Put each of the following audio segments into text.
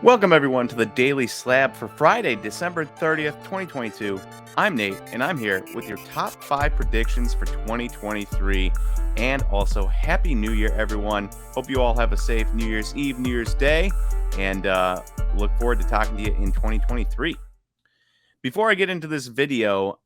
Welcome, everyone, to the Daily Slab for Friday, December 30th, 2022. I'm Nate, and I'm here with your top 5 predictions for 2023. And also, Happy New Year, everyone. Hope you all have a safe New Year's Eve, New Year's Day, and look forward to talking to you in 2023. Before I get into this video,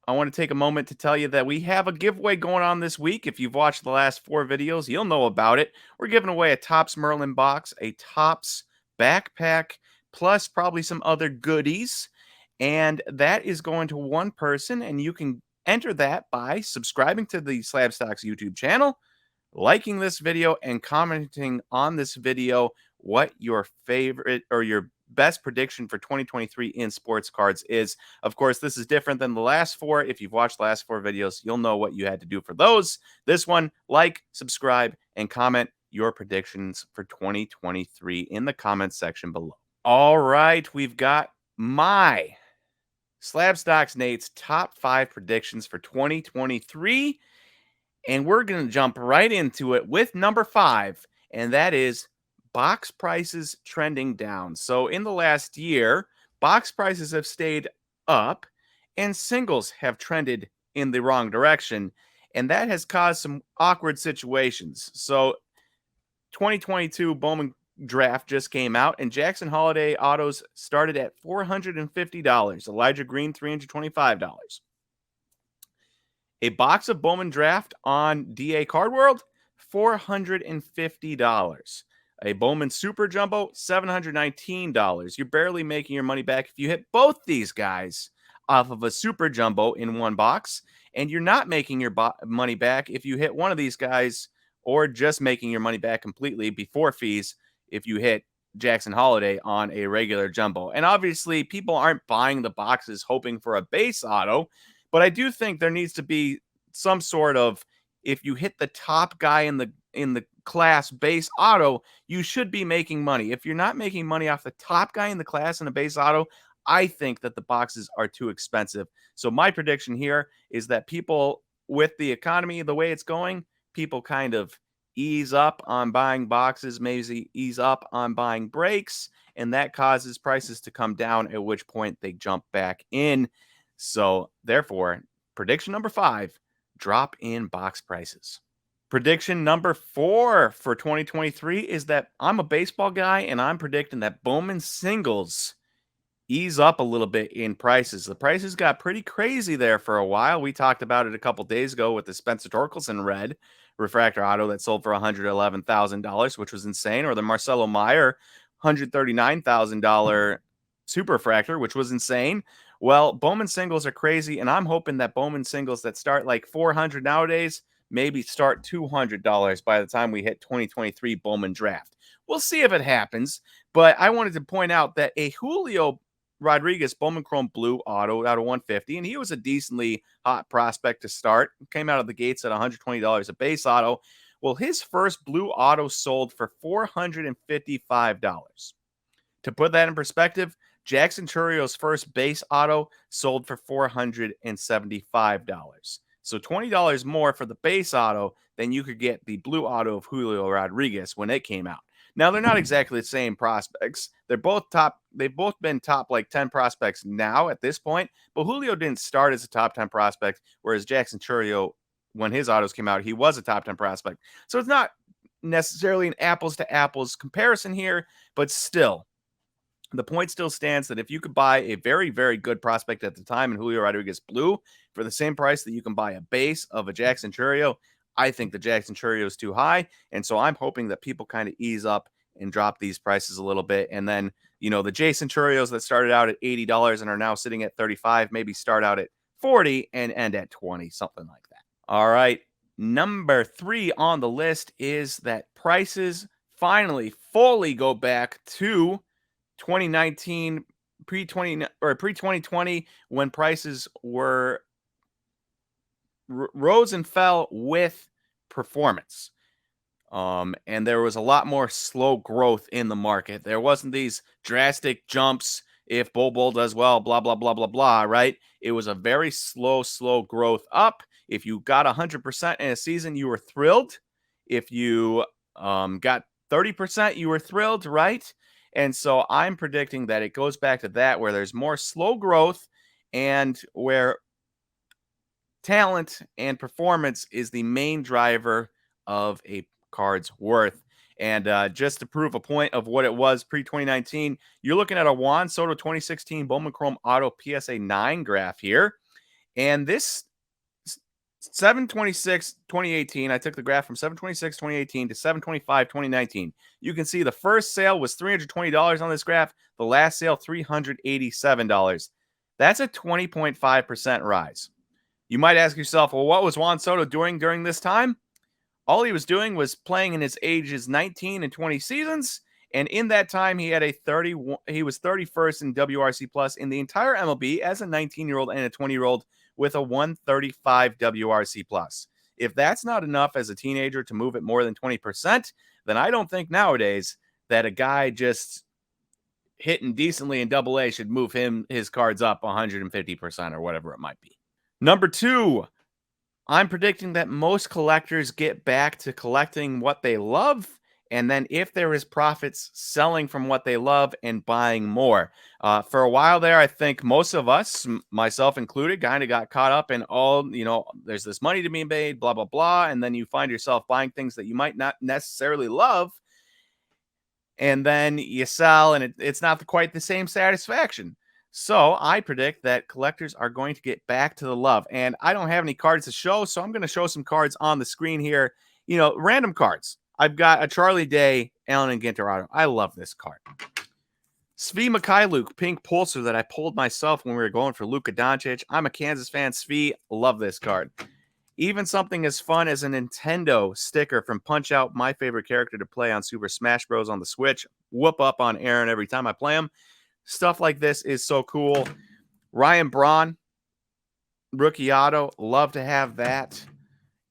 I want to take a moment to tell you that we have a giveaway going on this week. If you've watched the last 4 videos, you'll know about it. We're giving away a Topps Merlin box, a Topps backpack, plus probably some other goodies. And that is going to one person, and you can enter that by subscribing to the SlabStox YouTube channel, liking this video, and commenting on this video what your favorite or your best prediction for 2023 in sports cards is. Of course, this is different than the last 4. If you've watched the last 4 videos, you'll know what you had to do for those. This one, like, subscribe, and comment your predictions for 2023 in the comments section below. All right, we've got my SlabStox Nate's top 5 predictions for 2023, and we're going to jump right into it with number 5, and that is box prices trending down. So in the last year, box prices have stayed up and singles have trended in the wrong direction, and that has caused some awkward situations. So 2022 Bowman draft just came out, and Jackson Holiday autos started at $450. Elijah Green, $325. A box of Bowman draft on DA Card World, $450. A Bowman Super Jumbo, $719. You're barely making your money back if you hit both these guys off of a Super Jumbo in one box, and you're not making your money back if you hit one of these guys, or just making your money back completely before fees if you hit Jackson Holiday on a regular jumbo. And obviously, people aren't buying the boxes hoping for a base auto, but I do think there needs to be some sort of, if you hit the top guy in the class base auto, you should be making money. If you're not making money off the top guy in the class in a base auto, I think that the boxes are too expensive. So my prediction here is that people, with the economy the way it's going, people kind of ease up on buying boxes, maybe ease up on buying breaks, and that causes prices to come down, at which point they jump back in. So therefore, prediction number 5, drop in box prices. Prediction number 4 for 2023 is that I'm a baseball guy, and I'm predicting that Bowman singles ease up a little bit in prices. The prices got pretty crazy there for a while. We talked about it a couple days ago with the Spencer Torkelson red refractor auto that sold for $111,000, which was insane, or the Marcelo Meyer $139,000 super refractor, which was insane. Well, Bowman singles are crazy, and I'm hoping that Bowman singles that start like $400 nowadays maybe start $200 by the time we hit 2023 Bowman draft. We'll see if it happens, but I wanted to point out that a Julio Rodriguez Bowman Chrome Blue auto out of 150, and he was a decently hot prospect to start. Came out of the gates at $120 a base auto. Well, his first blue auto sold for $455. To put that in perspective, Jackson Churrio's first base auto sold for $475. So $20 more for the base auto than you could get the blue auto of Julio Rodriguez when it came out. Now, they're not exactly the same prospects. They're both top. They've both been top like 10 prospects now at this point, but Julio didn't start as a top 10 prospect, whereas Jackson Churrio, when his autos came out, he was a top 10 prospect. So it's not necessarily an apples to apples comparison here, but still, the point still stands that if you could buy a very, very good prospect at the time in Julio Rodriguez Blue for the same price that you can buy a base of a Jackson Churrio, I think the Jackson Churrio is too high. And so I'm hoping that people kind of ease up and drop these prices a little bit. And then, the Jason Churrios that started out at $80 and are now sitting at $35, maybe start out at $40 and end at $20, something like that. All right. Number 3 on the list is that prices finally fully go back to 2019, pre-2020, when prices were rose and fell with performance. And there was a lot more slow growth in the market. There wasn't these drastic jumps if Bull does well, blah, blah, blah, blah, blah, right? It was a very slow growth up. If you got 100% in a season, you were thrilled. If you got 30%, you were thrilled, right? And so I'm predicting that it goes back to that, where there's more slow growth and where talent and performance is the main driver of a card's worth. And just to prove a point of what it was pre 2019, you're looking at a Juan Soto 2016 Bowman Chrome Auto PSA 9 graph here. And this 726 2018, I took the graph from 726 2018 to 725 2019. You can see the first sale was $320 on this graph, the last sale $387. That's a 20.5% rise. You might ask yourself, well, what was Juan Soto doing during this time? All he was doing was playing in his ages 19 and 20 seasons. And in that time, he had he was 31st in WRC plus in the entire MLB as a 19-year-old and a 20-year-old with a 135 WRC plus. If that's not enough as a teenager to move it more than 20%, then I don't think nowadays that a guy just hitting decently in double A should move his cards up 150% or whatever it might be. Number 2, I'm predicting that most collectors get back to collecting what they love, and then if there is profits, selling from what they love and buying more. For a while there, I think most of us, myself included, kind of got caught up in there's this money to be made, blah, blah, blah, and then you find yourself buying things that you might not necessarily love, and then you sell, and it's not quite the same satisfaction. So I predict that collectors are going to get back to the love. And I don't have any cards to show, so I'm going to show some cards on the screen here. Random cards. I've got a Charlie Day, Allen and Ginter. I love this card. Svi Mikhailuk, pink pulsar that I pulled myself when we were going for Luka Doncic. I'm a Kansas fan. Svi, love this card. Even something as fun as a Nintendo sticker from Punch Out, my favorite character to play on Super Smash Bros. On the Switch. Whoop up on Aaron every time I play him. Stuff like this is so cool. Ryan Braun, rookie auto. Love to have that.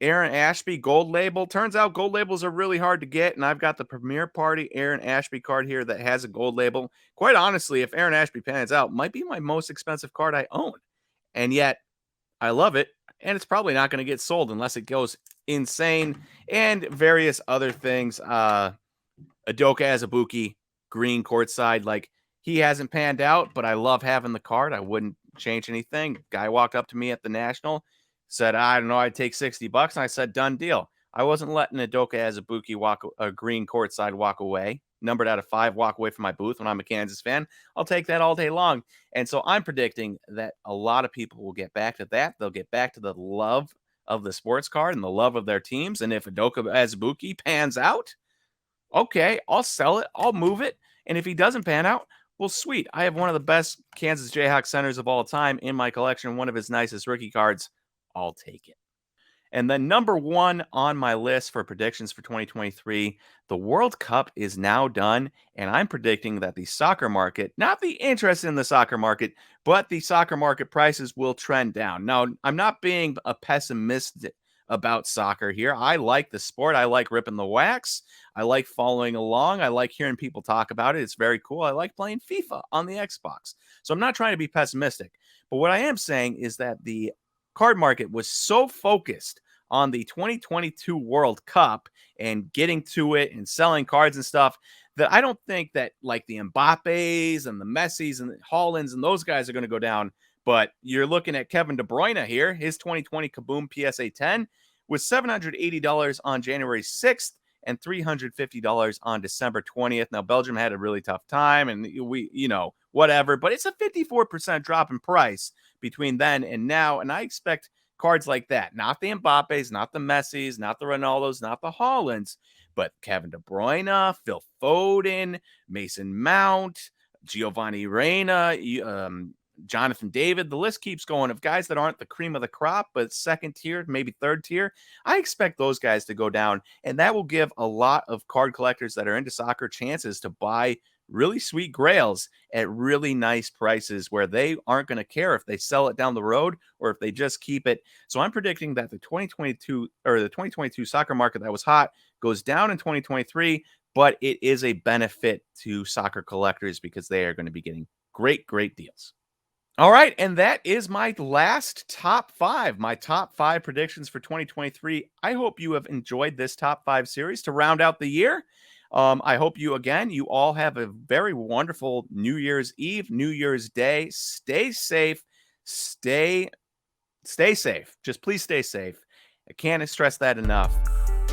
Aaron Ashby, gold label. Turns out gold labels are really hard to get, and I've got the Premier Party Aaron Ashby card here that has a gold label. Quite honestly, if Aaron Ashby pans out, might be my most expensive card I own. And yet, I love it, and it's probably not going to get sold unless it goes insane. And various other things. Adoka Azubuike, green courtside. Like, he hasn't panned out, but I love having the card. I wouldn't change anything. Guy walked up to me at the National, said, I don't know, I'd take $60. And I said, done deal. I wasn't letting Adoka Azubuike a green courtside walk away. Numbered out of 5, walk away from my booth when I'm a Kansas fan. I'll take that all day long. And so I'm predicting that a lot of people will get back to that. They'll get back to the love of the sports card and the love of their teams. And if Adoka Azubuike pans out, okay, I'll sell it. I'll move it. And if he doesn't pan out, well, sweet. I have one of the best Kansas Jayhawks centers of all time in my collection, one of his nicest rookie cards. I'll take it. And then number 1 on my list for predictions for 2023, the World Cup is now done, and I'm predicting that the soccer market, not the interest in the soccer market, but the soccer market prices will trend down. Now, I'm not being a pessimist about soccer here. I like the sport. I like ripping the wax. I like following along. I like hearing people talk about it. It's very cool. I like playing FIFA on the Xbox. So I'm not trying to be pessimistic. But what I am saying is that the card market was so focused on the 2022 World Cup and getting to it and selling cards and stuff that I don't think that like the Mbappes and the Messis and the Haalands and those guys are going to go down. But you're looking at Kevin De Bruyne here. His 2020 Kaboom PSA 10 was $780 on January 6th and $350 on December 20th. Now, Belgium had a really tough time and whatever, but it's a 54% drop in price between then and now. And I expect cards like that, not the Mbappes, not the Messis, not the Ronaldos, not the Haalands, but Kevin De Bruyne, Phil Foden, Mason Mount, Giovanni Reina, Jonathan David. The list keeps going of guys that aren't the cream of the crop, but second tier, maybe third tier. I expect those guys to go down, and that will give a lot of card collectors that are into soccer chances to buy really sweet grails at really nice prices where they aren't going to care if they sell it down the road or if they just keep it. So I'm predicting that the 2022 soccer market that was hot goes down in 2023, but it is a benefit to soccer collectors because they are going to be getting great deals. All right, and that is my last top 5, my top 5 predictions for 2023. I hope you have enjoyed this top 5 series to round out the year. I hope you all have a very wonderful New Year's Eve, New Year's Day. Stay safe. Stay safe. Just please stay safe. I can't stress that enough.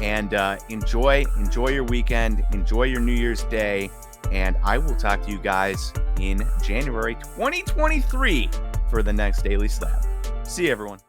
And enjoy your weekend. Enjoy your New Year's Day. And I will talk to you guys in January 2023 for the next Daily Slab. See you, everyone.